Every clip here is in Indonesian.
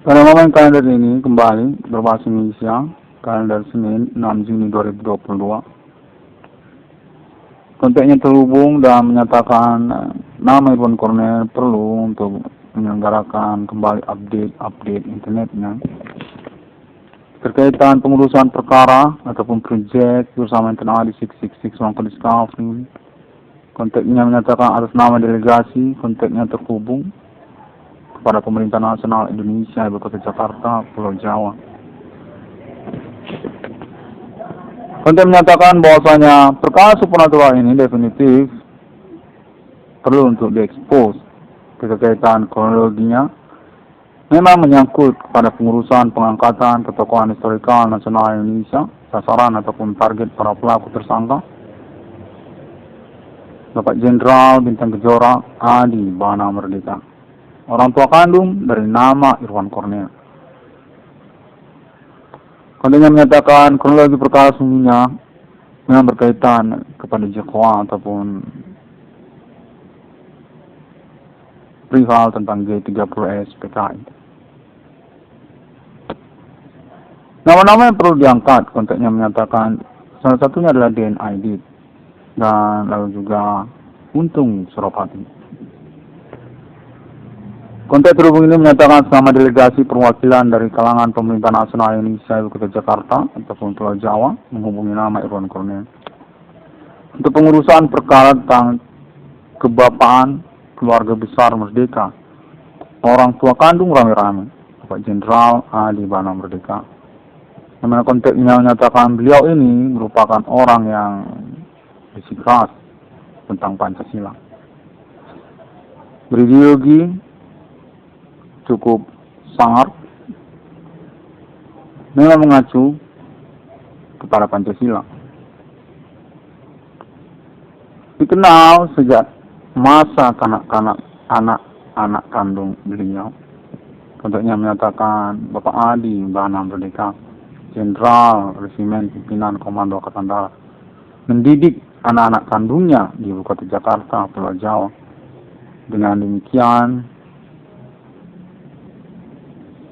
Pada momen kalender ini kembali berbahasa Indonesia, kalender Senin 6 Juni 2022. Kontaknya terhubung dan menyatakan nama Irwan Cornel perlu untuk menyelenggarakan kembali update internetnya terkaitan pengurusan perkara ataupun proyek bersama Internal 666 One Discovery. Kontaknya menyatakan atas nama delegasi, kontaknya terhubung kepada Pemerintah Nasional Indonesia, Ibu Kota Jakarta, Pulau Jawa. Kontak menyatakan bahwasanya perkara supernatural ini definitif perlu untuk diekspos. Keterkaitan kronologinya memang menyangkut kepada pengurusan pengangkatan ketokohan historikal nasional Indonesia, sasaran ataupun target para pelaku tersangka Bapak Jenderal Bintang Kejora Adi Bana Merdeka, orang tua kandung dari nama Irwan Cornel. Kontaknya menyatakan kronologi perkara sungguhnya memang berkaitan kepada Jekwa ataupun perihal tentang G30S PKI. Nama-nama yang perlu diangkat, kontaknya menyatakan salah satunya adalah DNID dan lalu juga Untung Suropati. Kontak terhubung ini menyatakan selama delegasi perwakilan dari kalangan Pemerintah Nasional Indonesia, Ibu Kota Jakarta ataupun Pulau Jawa menghubungi nama Irwan Cornel untuk pengurusan perkara tentang kebapaan keluarga besar Merdeka, orang tua kandung rame-rame Bapak Jenderal Adi Bana Merdeka. Namanya kontaknya menyatakan beliau ini merupakan orang yang bersikeras tentang Pancasila, berideologi cukup sangar, memang mengacu kepada Pancasila. Dikenal sejak masa kanak-kanak anak kandung beliau. Kontaknya menyatakan Bapak Adi Bana Merdeka, Jenderal Resimen Pimpinan Komando Angkatan Darat, mendidik anak-anak kandungnya di Ibu Kota Jakarta, Pulau Jawa. Dengan demikian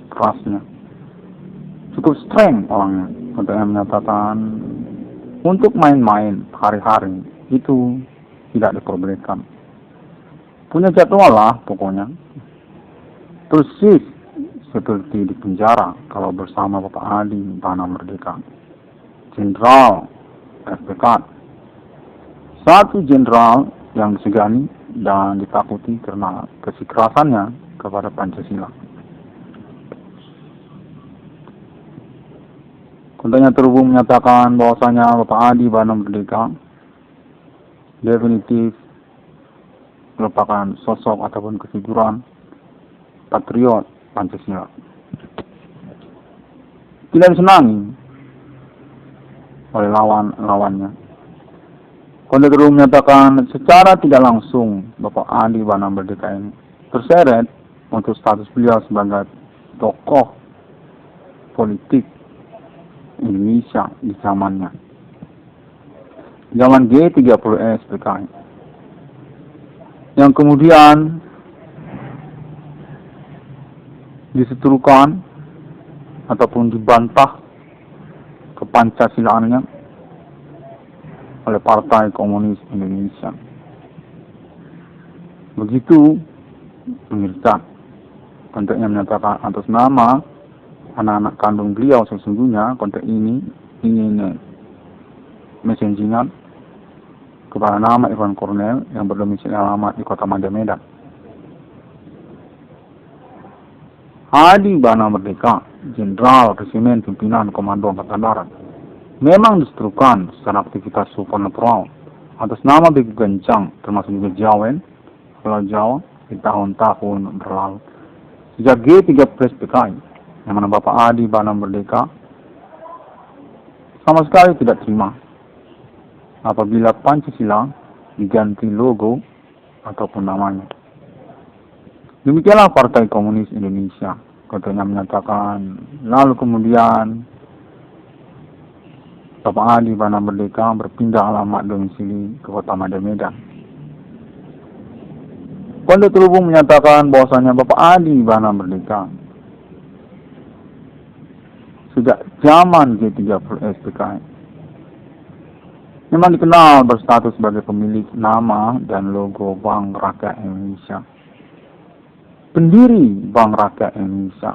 kerasnya, cukup strength orangnya. Kontaknya menyatakan untuk main-main hari-hari itu tidak diperbolehkan. Punya jadwal lah pokoknya. Persis seperti di penjara kalau bersama Bapak Adi Bana Merdeka, Jenderal FPK. Satu jenderal yang disegani dan ditakuti karena kesikerasannya kepada Pancasila. Kontaknya terhubung menyatakan bahwasanya Bapak Adi Bana Merdeka definitif merupakan sosok ataupun kefiguran patriot Pancasila. Tidak disenangi oleh lawan-lawannya. Kontak terhubung menyatakan secara tidak langsung Bapak Adi Bana Merdeka ini terseret untuk status beliau sebagai tokoh politik Indonesia di zamannya, zaman G30S PKI, yang kemudian diseterukan ataupun dibantah ke Pancasilaannya oleh Partai Komunis Indonesia. Begitu pemirsa, kontaknya menyatakan atas nama anak-anak kandung beliau sesungguhnya kontak ini ingin messengingan kepada nama Irwan Cornel yang berdomisili alamat di Kota Mada Medan. Adi Bana Merdeka, Jenderal Resimen Pimpinan Komando Angkatan Darat, memang diseterukan secara aktivitas supernatural atas nama Begu Gancang, termasuk juga Jawen, Pulau Jawa, di tahun-tahun berlalu. Sejak G30 PKI, yang mana Bapak Adi Bana Merdeka sama sekali tidak terima apabila Pancasila diganti logo ataupun namanya. Demikianlah Partai Komunis Indonesia, katanya menyatakan. Lalu kemudian Bapak Adi Bana Merdeka berpindah alamat domisili ke Kota Mada Medan. Kontak terhubung menyatakan bahwasanya Bapak Adi Bana Merdeka sejak zaman G30 SPKI. Memang dikenal berstatus sebagai pemilik nama dan logo Bank Rakyat Indonesia. Pendiri Bank Rakyat Indonesia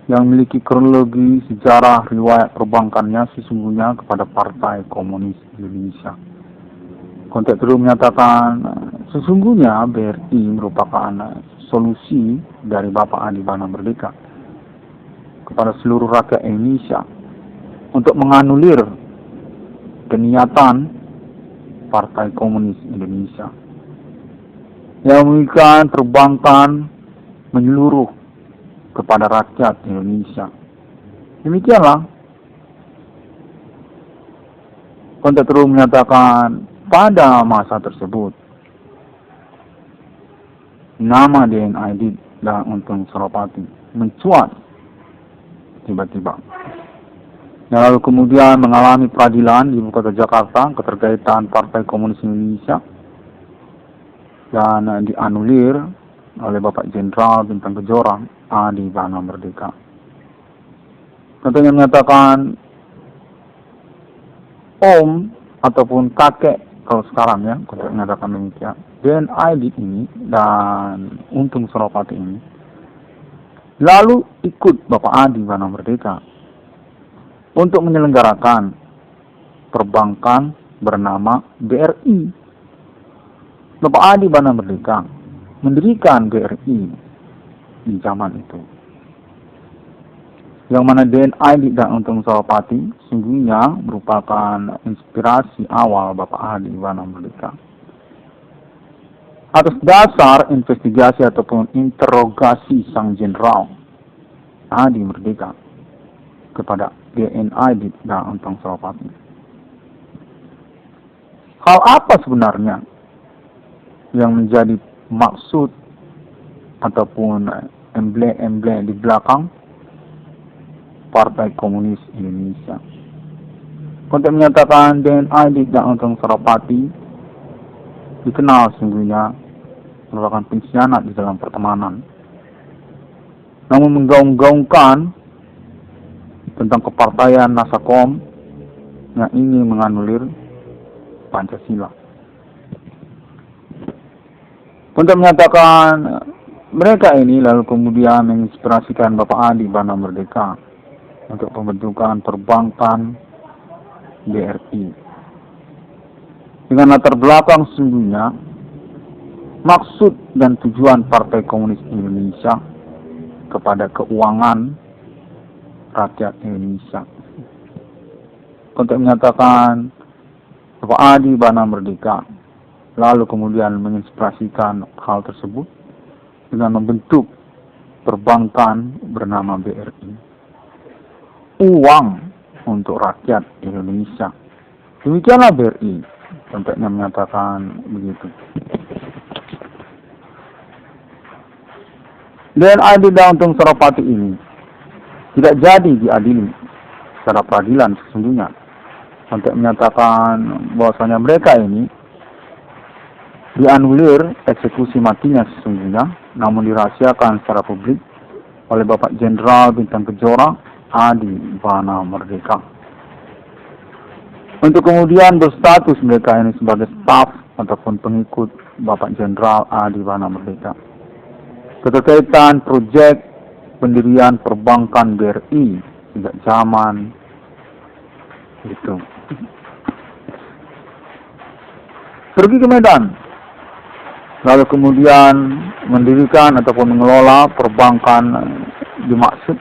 yang memiliki kronologi sejarah riwayat perbankannya sesungguhnya kepada Partai Komunis Indonesia. Konteks itu menyatakan sesungguhnya BRI merupakan solusi dari Bapak Adi Bana Merdeka kepada seluruh rakyat Indonesia untuk menganulir keniatan Partai Komunis Indonesia yang memberikan perbankan menyeluruh kepada rakyat Indonesia. Demikianlah konteks terus menyatakan pada masa tersebut nama DNID dan Untung Suropati mencuat tiba-tiba. Dan lalu kemudian mengalami peradilan di Ibu Kota Jakarta keterkaitan Partai Komunis Indonesia dan dianulir oleh Bapak Jenderal Bintang Kejora Adi Bana Merdeka. Tentunya menyatakan om ataupun kakek kalau sekarang ya, untuk menyatakan demikian. DNID ini dan Untung Suropati ini lalu ikut Bapak Adi Bana Merdeka untuk menyelenggarakan perbankan bernama BRI. Bapak Adi Bana Merdeka mendirikan BRI di zaman itu, yang mana DNID dan Untung Suropati sungguhnya merupakan inspirasi awal Bapak Adi Bana Merdeka. Atas dasar investigasi ataupun interogasi Sang Jenderal Adi Merdeka kepada DNID dan Untung Suropati, hal apa sebenarnya yang menjadi maksud ataupun emblem-emblem di belakang Partai Komunis Indonesia? Konteks menyatakan DNID dan Untung Suropati dikenal sungguhnya merupakan pengkhianat di dalam pertemanan, namun menggaung-gaungkan tentang kepartaian Nasakom yang ingin menganulir Pancasila. Untuk menyatakan mereka ini lalu kemudian menginspirasikan Bapak Adi Bana Merdeka untuk pembentukan perbankan BRI. Dengan latar belakang sesungguhnya maksud dan tujuan Partai Komunis Indonesia kepada keuangan rakyat Indonesia. Untuk menyatakan Bapak Adi Bana Merdeka lalu kemudian menginspirasikan hal tersebut dengan membentuk perbankan bernama BRI. Uang untuk rakyat Indonesia. Demikianlah BRI. Contohnya menyatakan begitu. DNID dan Untung Suropati ini tidak jadi diadili secara peradilan sesungguhnya. Untuk menyatakan bahwasanya mereka ini dianulir eksekusi matinya sesungguhnya, namun dirahasiakan secara publik oleh Bapak Jenderal Bintang Kejora Adi Bana Merdeka. Untuk kemudian berstatus mereka ini sebagai staf ataupun pengikut Bapak Jenderal Adi Bana Merdeka. Keterkaitan proyek pendirian perbankan BRI sejak zaman itu. Pergi ke Medan, lalu kemudian mendirikan ataupun mengelola perbankan dimaksud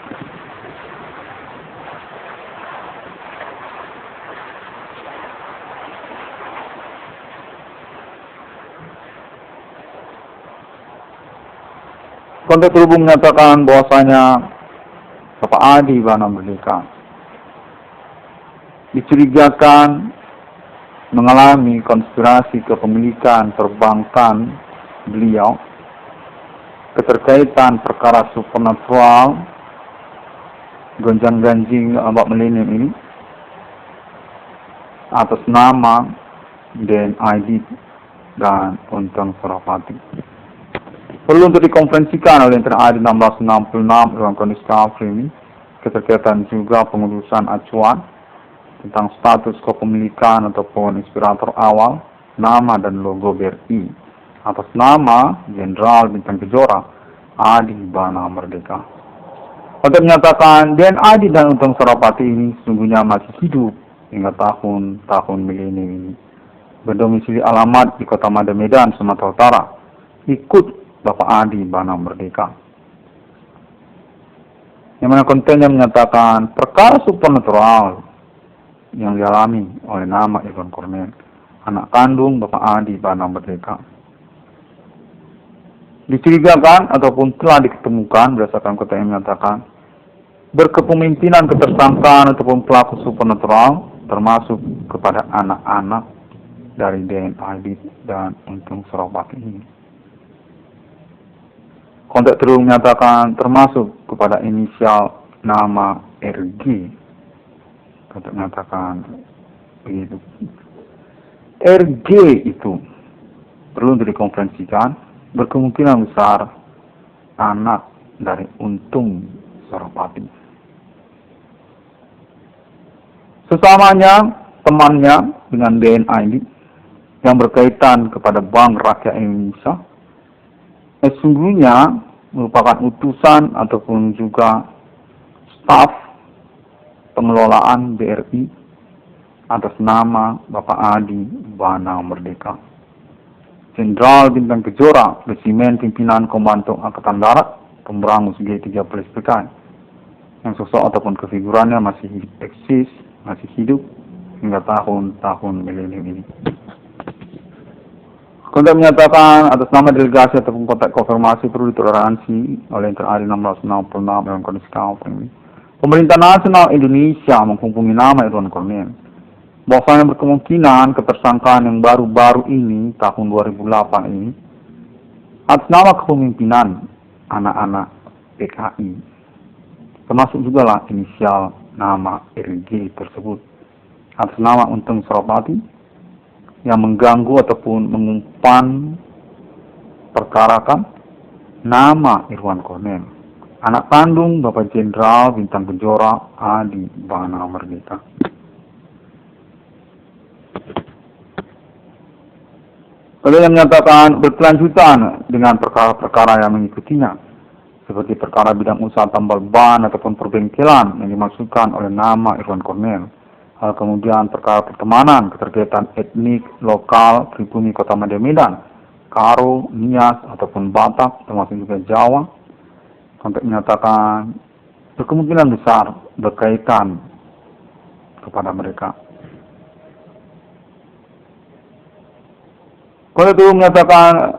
konteks terhubung menyatakan bahwasanya Bapak Adi Bana Merdeka dicurigakan mengalami konspirasi kepemilikan perbankan beliau, keterkaitan perkara supernatural gonjang-ganjing abad milenium ini atas nama DNID dan Untung Suropati. Perlu untuk dikonferensikan oleh Adi 1666 dalam kondisi kafir ini keterkaitan juga pengurusan acuan tentang status kepemilikan ataupun inspirator awal, nama dan logo BRI atas nama Jenderal Bintang Kejora Adi Bana Merdeka. Untuk menyatakan DNA Adi dan Untung Suropati ini sesungguhnya masih hidup hingga tahun-tahun milenium ini. Berdomisili alamat di Kota Mada Medan, Sumatera Utara. Ikut Bapak Adi Bana Merdeka. Yang mana kontennya menyatakan perkara supernatural yang dialami oleh nama Irwan Cornel, anak kandung Bapak Adi Bana Merdeka. Dicurigakan ataupun telah diketemukan berdasarkan konten yang menyatakan berkepemimpinan ketersangkaan ataupun pelaku supernatural termasuk kepada anak-anak dari DNA Adi dan Untung Suropati ini. Konteks terus menyatakan termasuk kepada inisial nama RG. Konteks menyatakan begitu. RG itu perlu dikonferensikan berkemungkinan besar anak dari Untung Suropati. Sesamanya temannya dengan DNA ini yang berkaitan kepada Bank Rakyat Indonesia sesungguhnya merupakan utusan ataupun juga staf pengelolaan BRI atas nama Bapak Adi Bana Merdeka. Jenderal Bintang Kejora, Resimen Pimpinan Komando Angkatan Darat, Pemberangus G30 PKI, yang sosok ataupun kefigurannya masih eksis, masih hidup hingga tahun-tahun milenium ini. Kontak menyatakan atas nama delegasi ataupun kontak konfirmasi perlu ditoleransi oleh Inter-ARI 666 dalam kondisi kampung ini. Pemerintah Nasional Indonesia menghubungi nama Irwan Cornel. Bahwasanya berkemungkinan ketersangkaan yang baru-baru ini, tahun 2008 ini, atas nama kepemimpinan anak-anak PKI. Termasuk juga lah inisial nama RG tersebut. Atas nama Untung Suropati, yang mengganggu ataupun mengumpan perkarakan nama Irwan Cornel, anak kandung Bapak Jenderal Bintang Kejora Adi Bana Merdeka. Lalu yang menyatakan berkelanjutan dengan perkara-perkara yang mengikutinya, seperti perkara bidang usaha tambal ban ataupun perbengkelan yang dimaksudkan oleh nama Irwan Cornel. Kemudian perkara pertemanan, keterkaitan etnik, lokal, pribumi Kota Mada Medan, Karo, Nias, ataupun Batak, termasuk juga Jawa. Konteks menyatakan berkemungkinan besar berkaitan kepada mereka. Konteks itu menyatakan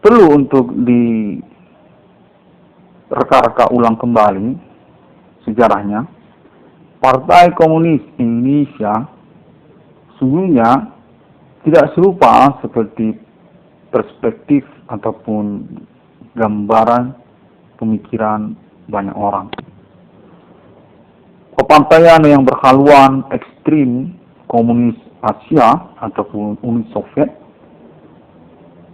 perlu untuk direka-reka ulang kembali sejarahnya. Partai Komunis Indonesia sungguhnya tidak serupa seperti perspektif ataupun gambaran pemikiran banyak orang. Kepantaian yang berhaluan ekstrim komunis Asia ataupun Uni Soviet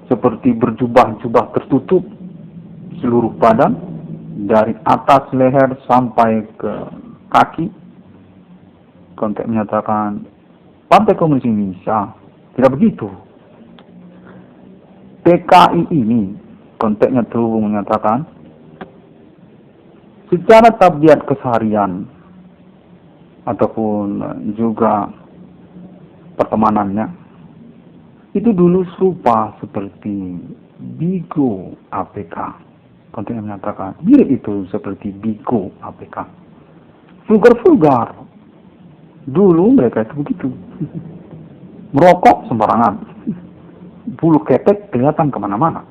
seperti berjubah-jubah tertutup seluruh badan dari atas leher sampai ke kaki. Konteks menyatakan Partai Komunis Indonesia tidak begitu. PKI ini konteksnya terhubung menyatakan secara tabiat keseharian ataupun juga pertemanannya itu dulu serupa seperti Bigo APK. Konteksnya menyatakan mirip itu seperti Bigo APK. Vulgar-vulgar. Dulu mereka itu begitu. Merokok sembarangan. Bulu ketek kelihatan kemana-mana.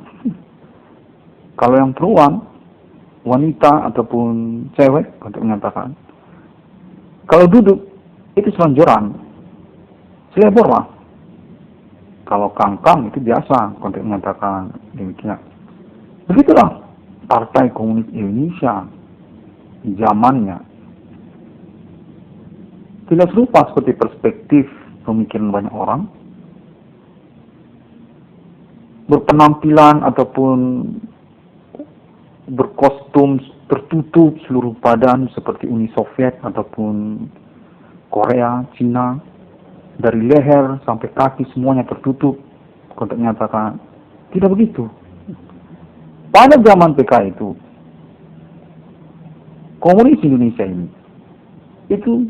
Kalau yang peruan, wanita ataupun cewek, untuk menyatakan, kalau duduk, itu selonjoran. Selebor lah. Kalau kangkang itu biasa, untuk menyatakan demikian. Begitulah Partai Komunis Indonesia zamannya. Tidak serupa seperti perspektif pemikiran banyak orang. Berpenampilan ataupun berkostum tertutup seluruh badan seperti Uni Soviet ataupun Korea, Cina, dari leher sampai kaki semuanya tertutup. Kontek menyatakan tidak begitu. Pada zaman PKI itu, komunis Indonesia ini itu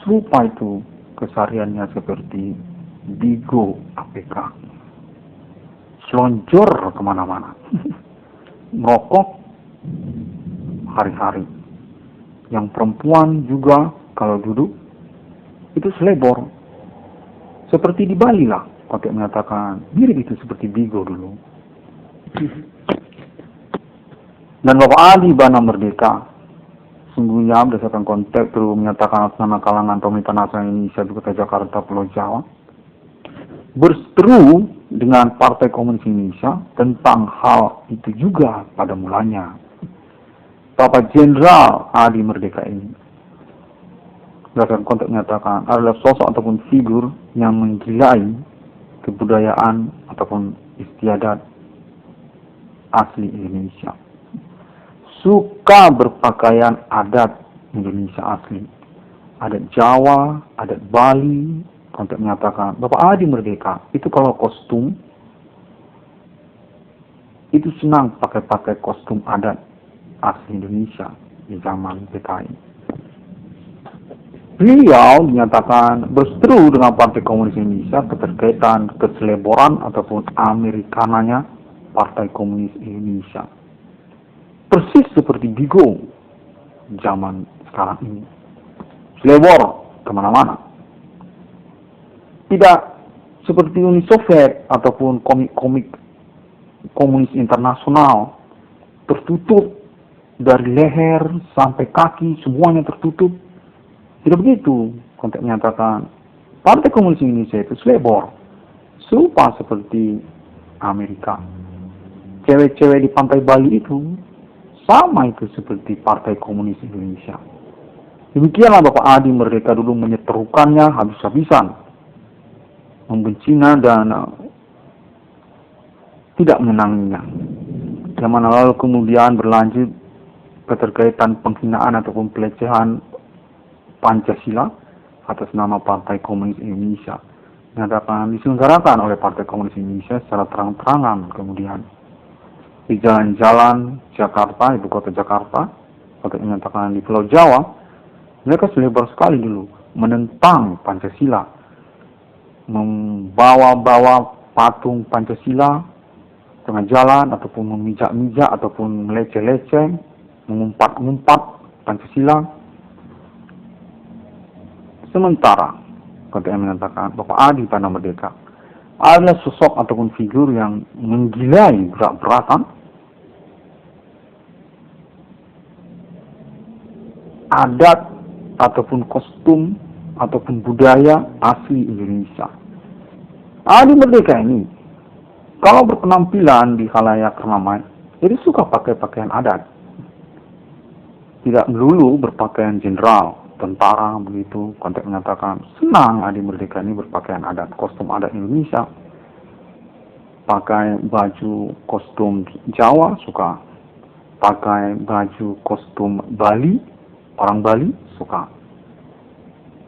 serupa itu kesehariannya seperti Bigo APK, selonjor kemana-mana, merokok hari-hari. Yang perempuan juga kalau duduk itu selebor, seperti di Bali lah. Kontek mengatakan mirip itu seperti Bigo dulu. Dan Bapak Adi Bana Merdeka sungguhnya berdasarkan konteks perlu menyatakan atas nama kalangan pemerintah nasional Indonesia di Kota Jakarta, Pulau Jawa, berseteru dengan Partai Komunis Indonesia tentang hal itu juga pada mulanya. Bapak Jenderal Adi Merdeka ini berdasarkan konteks menyatakan adalah sosok ataupun figur yang menggilai kebudayaan ataupun istiadat asli Indonesia. Suka berpakaian adat Indonesia asli, adat Jawa, adat Bali. Kontek menyatakan Bapak Adi Merdeka itu kalau kostum itu senang pakai kostum adat asli Indonesia di zaman PKI. Beliau dinyatakan berseteru dengan Partai Komunis Indonesia keterkaitan keseleboran ataupun Amerikananya Partai Komunis Indonesia. Persis seperti Bigo zaman sekarang ini, selebor kemana-mana. Tidak seperti Uni Soviet ataupun komik-komik komunis internasional, tertutup dari leher sampai kaki, semuanya tertutup. Tidak begitu. Kontek menyatakan Partai Komunis Indonesia itu selebor, serupa seperti Amerika. Cewek-cewek di pantai Bali itu sama itu seperti Partai Komunis Indonesia. Demikianlah Bapak Adi Merdeka dulu menyeterukannya habis-habisan, membencinya dan tidak menyenanginya. Yang mana lalu kemudian berlanjut keterkaitan penghinaan ataupun pelecehan Pancasila atas nama Partai Komunis Indonesia. Nyatakan diselenggarakan oleh Partai Komunis Indonesia secara terang-terangan kemudian di jalan-jalan Jakarta, ibu kota Jakarta, atau menyatakan di Pulau Jawa, mereka selebar sekali dulu menentang Pancasila, membawa-bawa patung Pancasila tengah jalan ataupun memijak-mijak ataupun meleceh-leceh, mengumpat-ngumpat Pancasila. Sementara, KTM menyatakan Bapak Adi Bana Merdeka adalah sosok ataupun figur yang menggilai berat-beratan adat ataupun kostum ataupun budaya asli Indonesia. Adi Merdeka ini kalau berpenampilan di khalayak ramai, jadi suka pakai pakaian adat. Tidak melulu berpakaian jenderal, tentara begitu. Kontek menyatakan senang Adi Merdeka ini berpakaian adat, kostum adat Indonesia. Pakai baju kostum Jawa suka, pakai baju kostum Bali, orang Bali suka.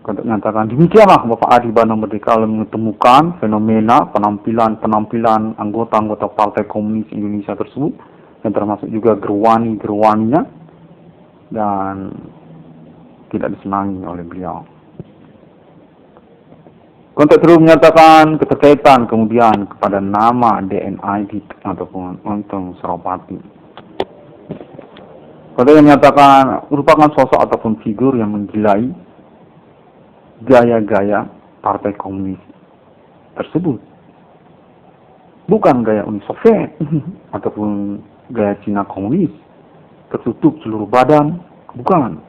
Kontek menyatakan demikianlah Bapak Adi Bana Merdeka menemukan fenomena penampilan anggota-anggota Partai Komunis Indonesia tersebut, yang termasuk juga gerwani-gerwaninya, dan tidak disenangi oleh beliau. Kontek terus menyatakan keterkaitan kemudian kepada nama DNID ataupun Untung Suropati. Kontek menyatakan merupakan sosok ataupun figur yang menggilai gaya-gaya Partai Komunis tersebut. Bukan gaya Uni Soviet ataupun gaya Cina komunis, tertutup seluruh badan, bukan.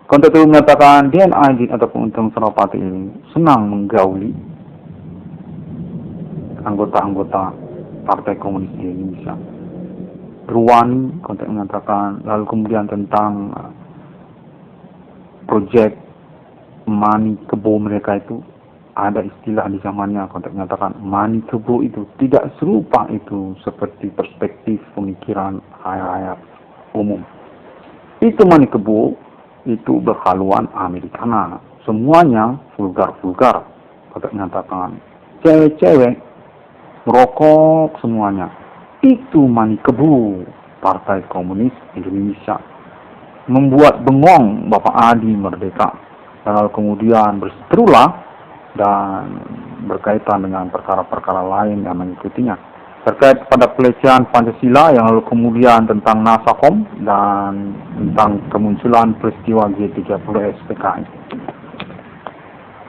Kontek itu menyatakan DNID ataupun Untung Suropati ini senang menggauli anggota-anggota Partai Komunis di Indonesia. Ruwani, kontek menyatakan, lalu kemudian tentang proyek Mani Kebo mereka itu, ada istilah di zamannya, kontek menyatakan Mani Kebo itu tidak serupa itu seperti perspektif pemikiran hayat umum. Itu Manikebu, itu berhaluan Americana. Semuanya vulgar-vulgar. Kata nyatakan. Cewek-cewek merokok semuanya. Itu Manikebu, Partai Komunis Indonesia. Membuat bengong Bapak Adi Merdeka. Lalu kemudian berseterulah dan berkaitan dengan perkara-perkara lain yang mengikutinya. Terkait pada pelecehan Pancasila yang lalu kemudian tentang Nasakom dan tentang kemunculan peristiwa G30 SPKI.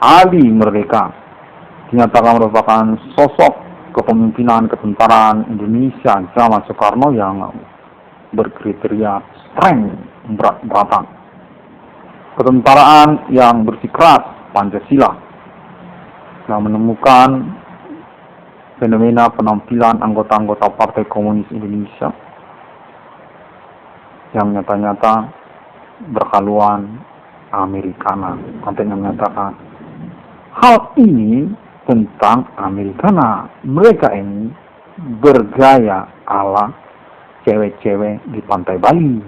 Adi Merdeka dinyatakan merupakan sosok kepemimpinan ketentaraan Indonesia zaman Soekarno yang berkriteria strength, berat-beratan. Ketentaraan yang bersikeras Pancasila yang menemukan fenomena penampilan anggota-anggota Partai Komunis Indonesia yang nyata-nyata berhaluan Americana. Konten yang menyatakan hal ini tentang Americana. Mereka ini bergaya ala cewek-cewek di pantai Bali.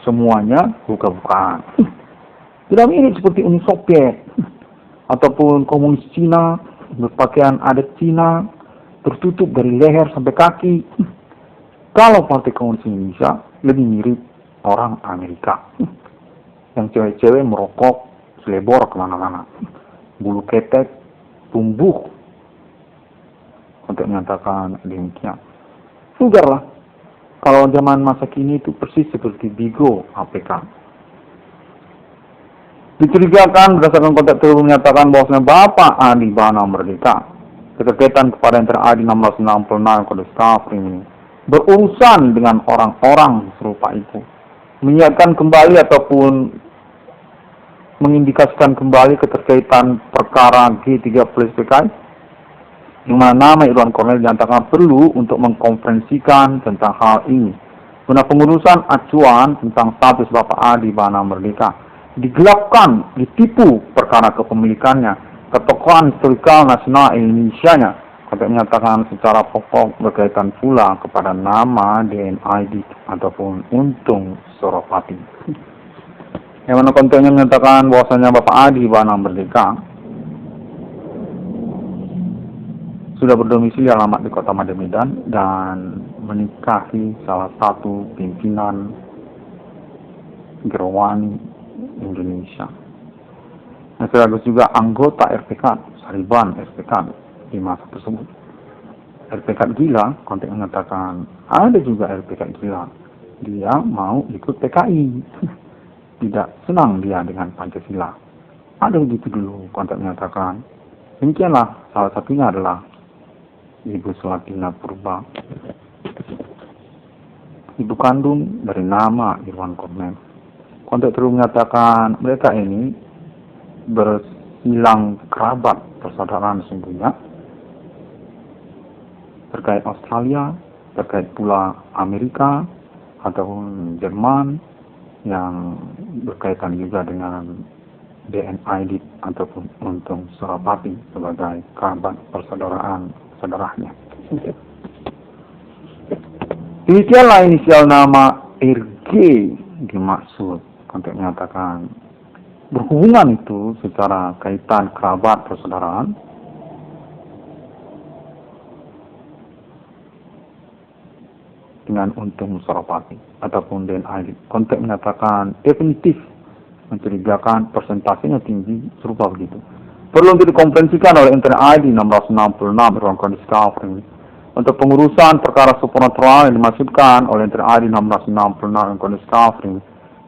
Semuanya buka-bukaan. Tidak mirip seperti Uni Soviet ataupun komunis Cina, berpakaian adat Cina, tertutup dari leher sampai kaki. Kalau Partai Komunis Indonesia lebih mirip orang Amerika. Yang cewek-cewek merokok selebor kemana-mana. Bulu ketek tumbuh. Untuk menyatakan demikian. Sugar lah. Kalau zaman masa kini itu persis seperti Bigo APK. Dicurigakan berdasarkan konteks tersebut menyatakan bahwasanya Bapak Adi Bana Merdeka keterkaitan kepada Enter Adi 1666 Kode Stafri ini berurusan dengan orang-orang serupa itu, mengingatkan kembali ataupun mengindikasikan kembali keterkaitan perkara G30 SPKI yang mana nama Irwan Cornel dinyatakan perlu untuk mengkonferensikan tentang hal ini guna pengurusan acuan tentang status Bapak Adi Bana Merdeka digelapkan, ditipu perkara kepemilikannya, ketokohan historikal nasional Indonesia-nya. Konteks menyatakan secara pokok berkaitan pula kepada nama DNID ataupun Untung Suropati. Yang mana kontennya menyatakan bahwasanya Bapak Adi Bana Merdeka sudah berdomisili alamat di Kota Medan dan menikahi salah satu pimpinan Gerwani Indonesia. Nah, sekaligus juga anggota RPK, Sariban RPK di masa tersebut. RPK gila, konteks mengatakan ada juga RPK gila. Dia mau ikut PKI. Tidak senang dia dengan Pancasila. Ada begitu dulu, konteks mengatakan. Demikianlah, salah satunya adalah Ibu Selatina Purba. Ibu kandung dari nama Irwan Cornel. Konteks terus menyatakan mereka ini bersilang kerabat persaudaraan sesungguhnya terkait Australia, terkait pula Amerika ataupun Jerman yang berkaitan juga dengan DNID ataupun Untung Suropati sebagai kerabat persaudaraan saudaranya. Demikianlah inisial nama RG dimaksud. Konteks menyatakan berhubungan itu secara kaitan kerabat persaudaraan dengan Untung Suropati ataupun DNID. Konteks menyatakan definitif mencurigakan persentasenya tinggi serupa begitu. Perlu untuk dikonferensikan oleh Enter ID 1666 ruang Discovery untuk pengurusan perkara supernatural yang dimaksudkan oleh Enter ID 1666 ruang Discovery.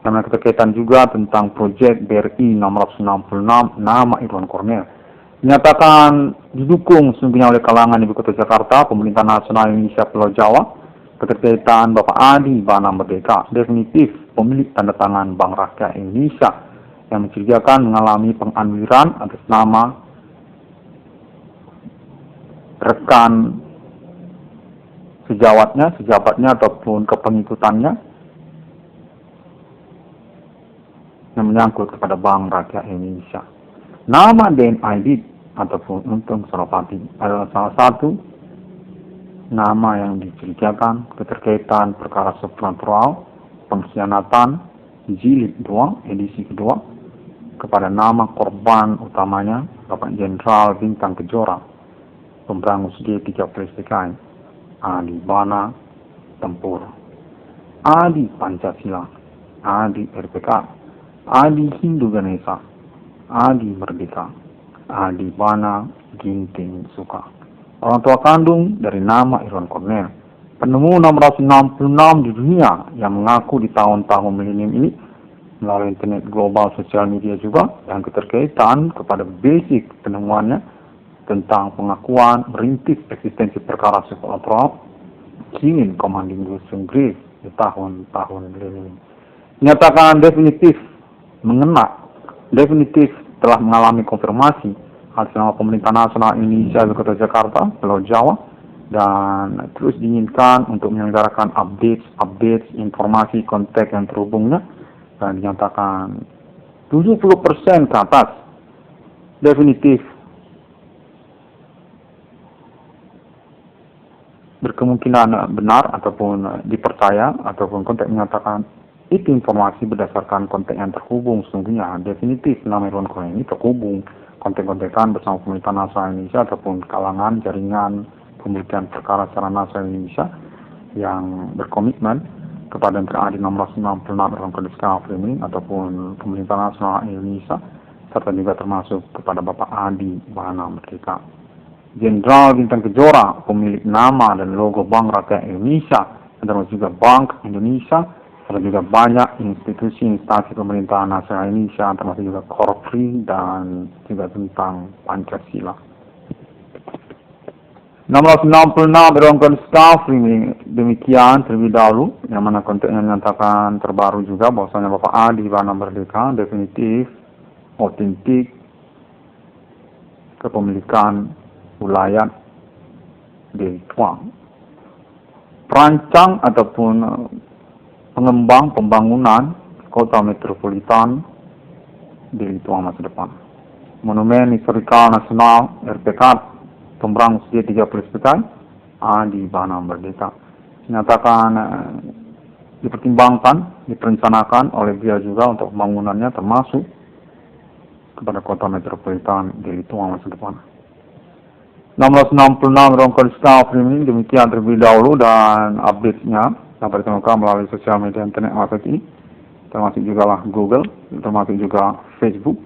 Karena keterkaitan juga tentang proyek BRI 666 nama Irwan Cornel. Dinyatakan didukung sesungguhnya oleh kalangan Ibu Kota Jakarta, Pemerintahan Nasional Indonesia Pulau Jawa, keterkaitan Bapak Adi Bana Merdeka, definitif pemilik tanda tangan Bank Rakyat Indonesia yang mencurigakan mengalami penganiayaan atas nama rekan sejabatnya ataupun kepengikutannya yang menyangkut kepada Bank Rakyat Indonesia. Nama DNID ataupun Untung Suropati adalah salah satu nama yang dicurigakan keterkaitan perkara supernatural pengkhianatan jilid 2 edisi kedua kepada nama korban utamanya Bapak Jenderal Bintang Kejora, pemberangus G30 PKI, Adi Bana Tempur, Adi Pancasila, Adi RPK, Adi Hindu Ganesha, Adi Merdeka, Adi Bana Ginting Suka. Orang tua kandung dari nama Irwan Cornell, penemu 666 di dunia yang mengaku di tahun-tahun milenium ini melalui internet global, sosial media juga, yang keterkaitan kepada basic penemuannya tentang pengakuan merintis eksistensi perkara supernatural King Commanding Wilson Grave di tahun-tahun milenium. Nyatakan definitif telah mengalami konfirmasi atas nama Pemerintah Nasional Indonesia Ibu Kota Jakarta, Pulau Jawa, dan terus diinginkan untuk menyelenggarakan update informasi kontak yang terhubungnya, dan dinyatakan 70% ke atas definitif berkemungkinan benar ataupun dipercaya, ataupun kontak menyatakan itu informasi berdasarkan kontak yang terhubung. Sesungguhnya definitif nama Irwan Cornell ini terhubung kontak-kontakan bersama Pemerintah Nasional Indonesia ataupun kalangan jaringan pembuktian perkara secara nasional Indonesia yang berkomitmen kepada NTRI 666 Irwan Cornell Discovery ataupun Pemerintah Nasional Indonesia, serta juga termasuk kepada Bapak Adi Bana Merdeka. Jenderal Bintang Kejora, pemilik nama dan logo Bank Rakyat Indonesia, termasuk juga Bank Indonesia, serta juga banyak institusi instansi pemerintahan nasional Indonesia, termasuk juga Korpri dan juga tentang Pancasila. 666 Irwan Cornell Discovery, demikian terlebih dahulu, yang mana kontennya menyatakan terbaru juga bahwasanya Bapak Adi Bana Merdeka definitif, otentik, kepemilikan wilayah Deli Tuang, perancang ataupun pengembang pembangunan kota metropolitan Deli Tuang masa depan, Monumen Historikal Nasional RPK, pemberangus G30 PKI, Adi Bana Merdeka. Dinyatakan dipertimbangkan, diperencanakan oleh dia juga untuk pembangunannya, termasuk kepada kota metropolitan Deli Tuang masa depan. 666 Irwan Cornell Discovery ini demikian terlebih dahulu, dan update-nya dapat ditemukan melalui sosial media internet masa kini, termasuk juga lah Google, termasuk juga Facebook,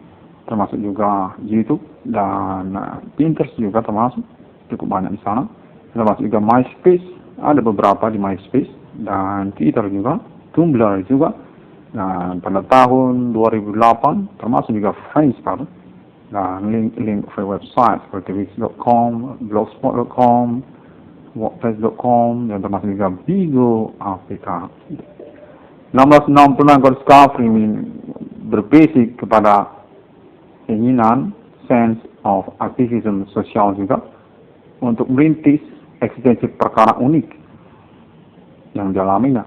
termasuk juga YouTube, dan Pinterest juga termasuk, cukup banyak di sana, termasuk juga MySpace, ada beberapa di MySpace, dan Twitter juga, Tumblr juga, dan pada tahun 2008 termasuk juga Facebook, dan link free website seperti wix.com, blogspot.com, wordpress.com, dan termasuk juga Bigo APK. 666 Discovery berbasic kepada keinginan, sense of activism sosial juga, untuk merintis eksistensi perkara unik yang dialaminya.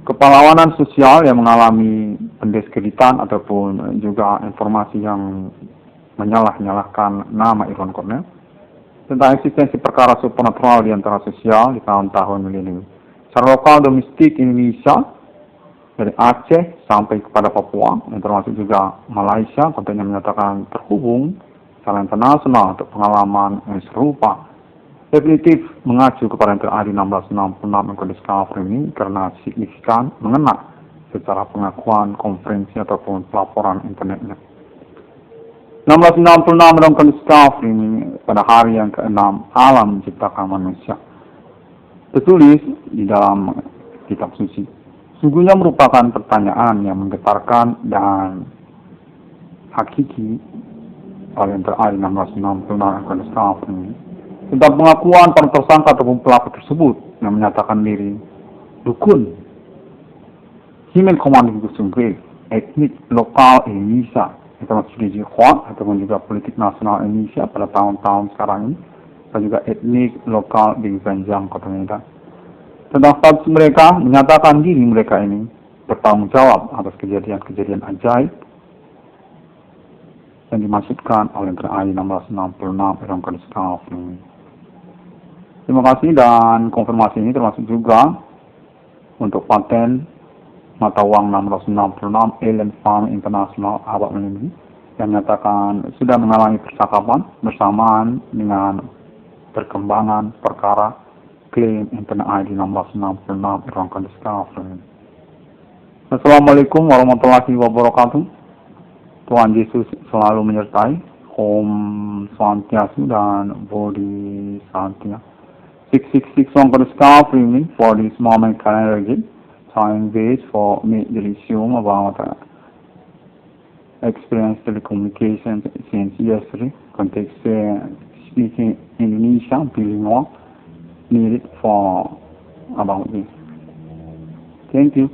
Kepahlawanan sosial yang mengalami pendiskreditan ataupun juga informasi yang menyalah-nyalahkan nama Irwan Cornell, tentang eksistensi perkara supernatural di antara sosial di tahun-tahun milenium. Secara lokal domestik Indonesia, dari Aceh sampai kepada Papua, yang termasuk juga Malaysia, kontennya menyatakan terhubung secara internasional untuk pengalaman yang serupa. Definitif mengacu kepada NTRI 1666 Discovery ini karena signifikan mengena secara pengakuan konferensi ataupun pelaporan internetnya. 1666 Discovery ini pada hari yang ke-6 alam menciptakan manusia, tertulis di dalam kitab suci. Sungguhnya merupakan pertanyaan yang menggetarkan dan hakiki oleh NTRI 1666 Discovery ini, tentang pengakuan para tersangka ataupun pelaku tersebut yang menyatakan diri dukun, Human Commanding Wilson Grave, etnik lokal Indonesia, termasuk Tionghoa ataupun juga politik nasional Indonesia pada tahun-tahun sekarang ini, dan juga etnik lokal di Banjang, Kota Medan. Tentang status mereka, menyatakan diri mereka ini bertanggung jawab atas kejadian-kejadian ajaib yang dimaksudkan oleh NTRI 1666 Irwan Cornell Discovery. Terima kasih, dan konfirmasi ini termasuk juga untuk paten mata uang 666 Alien Farm International Abad Melini yang menyatakan sudah mengalami percakapan bersamaan dengan perkembangan perkara klaim Internet ID 1666 Irwan Discovery. Assalamualaikum warahmatullahi wabarakatuh. Tuhan Yesus selalu menyertai. Om Swastiastu dan Bodhi Santia. 666 Irwan Discovery for this moment calendar again. Time waits for me to resume about experience telecommunications since yesterday. Context speaking Indonesia, bilingual, needed for about this. Thank you.